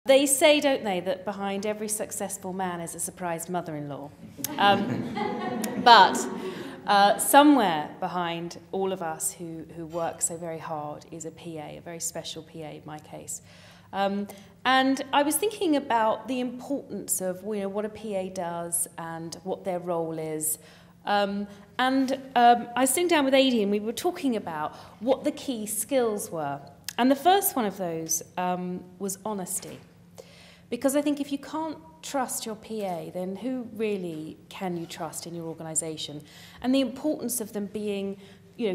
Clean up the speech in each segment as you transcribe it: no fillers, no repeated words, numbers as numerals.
They say, don't they, that behind every successful man is a surprised mother-in-law. But somewhere behind all of us who work so very hard is a PA, a very special PA in my case. And I was thinking about the importance of what a PA does and what their role is. I was sitting down with Adi and we were talking about what the key skills were. And the first one of those was honesty. Because I think if you can't trust your PA, then who really can you trust in your organisation? And the importance of them being,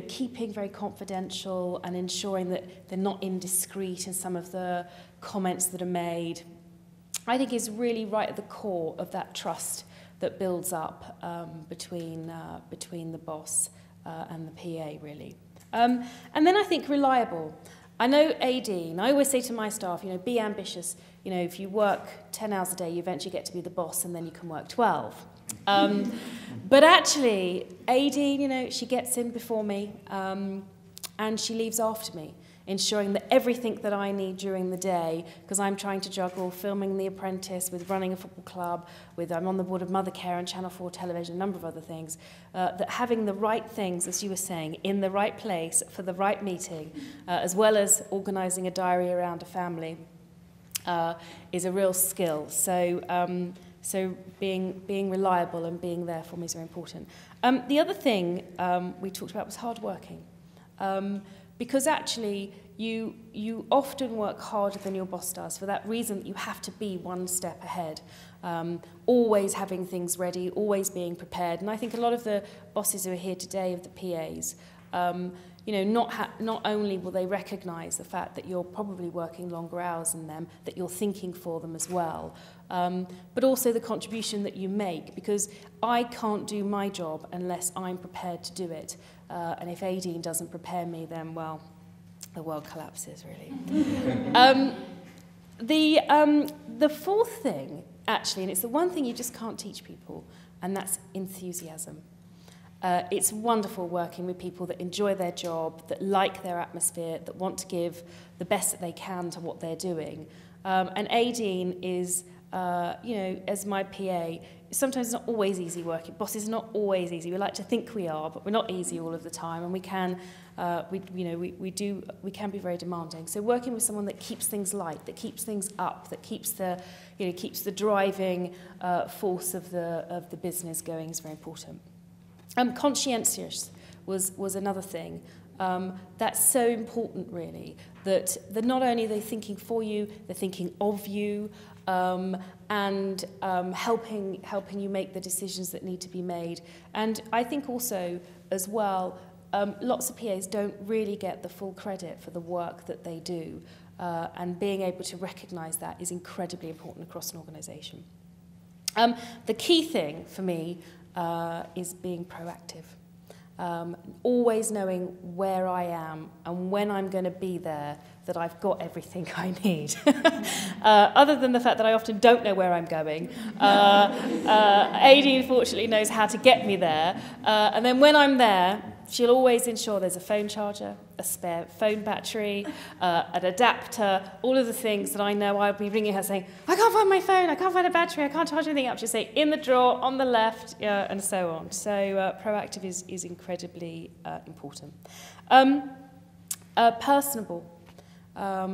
keeping very confidential and ensuring that they're not indiscreet in some of the comments that are made, I think is really right at the core of that trust that builds up between the boss and the PA, really. And then I think reliable. I know AD, and I always say to my staff, be ambitious. If you work 10 hours a day, you eventually get to be the boss, and then you can work 12. But actually, AD, she gets in before me, and she leaves after me, ensuring that everything that I need during the day, because I'm trying to juggle filming The Apprentice with running a football club, I'm on the board of Mother Care and Channel 4 television, a number of other things, that having the right things, as you were saying, in the right place for the right meeting, as well as organising a diary around a family, is a real skill. So being reliable and being there for me is very important. The other thing we talked about was hard working. Because actually, you often work harder than your boss does for that reason that you have to be one step ahead. Always having things ready, always being prepared. And I think a lot of the bosses who are here today, of the PAs, not only will they recognise the fact that you're probably working longer hours than them, that you're thinking for them as well, but also the contribution that you make, because I can't do my job unless I'm prepared to do it. And if Aideen doesn't prepare me, then, well, the world collapses, really. The fourth thing, actually, and it's the one thing you just can't teach people, and that's enthusiasm. It's wonderful working with people that enjoy their job, that like their atmosphere, that want to give the best that they can to what they're doing. And Aideen is, as my PA, sometimes it's not always easy working. Bosses are not always easy. We like to think we are, but we're not easy all of the time, and we can be very demanding. So working with someone that keeps things light, that keeps things up, that keeps the driving force of the business going is very important. Conscientious was another thing. That's so important, really, that not only are they thinking for you, they're thinking of you, and helping you make the decisions that need to be made. And I think also, as well, lots of PAs don't really get the full credit for the work that they do, and being able to recognise that is incredibly important across an organisation. The key thing for me is being proactive. Always knowing where I am and when I'm going to be there, that I've got everything I need. Other than the fact that I often don't know where I'm going, Aideen fortunately knows how to get me there. And then when I'm there, she'll always ensure there's a phone charger, a spare phone battery, an adapter, all of the things that I know I'll be ringing her saying, I can't find my phone, I can't find a battery, I can't charge anything up. She'll say, in the drawer, on the left, and so on. So proactive is incredibly important. Personable,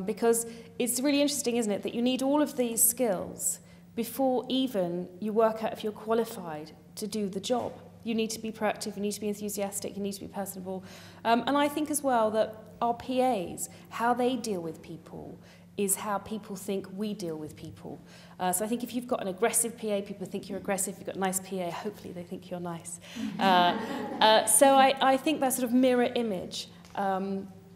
because it's really interesting, isn't it, that you need all of these skills before even you work out if you're qualified to do the job. You need to be proactive, you need to be enthusiastic, you need to be personable. And I think as well that our PAs, how they deal with people is how people think we deal with people. So I think if you've got an aggressive PA, people think you're aggressive. If you've got a nice PA, hopefully they think you're nice. So I think that sort of mirror image,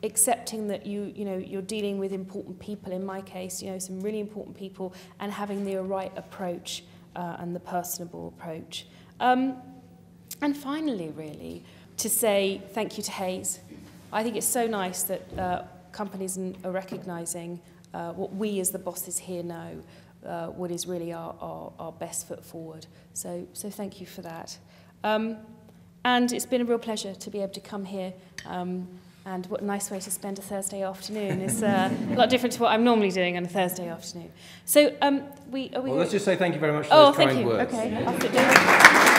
accepting that you're dealing with important people, in my case, some really important people, and having the right approach and the personable approach. And finally, really, to say thank you to Hayes. I think it's so nice that companies are recognising what we as the bosses here know, what is really our best foot forward. So thank you for that. And it's been a real pleasure to be able to come here And what a nice way to spend a Thursday afternoon. It's a lot different to what I'm normally doing on a Thursday afternoon. So, Well, let's just say thank you very much for those kind words. Okay, I'll sit down.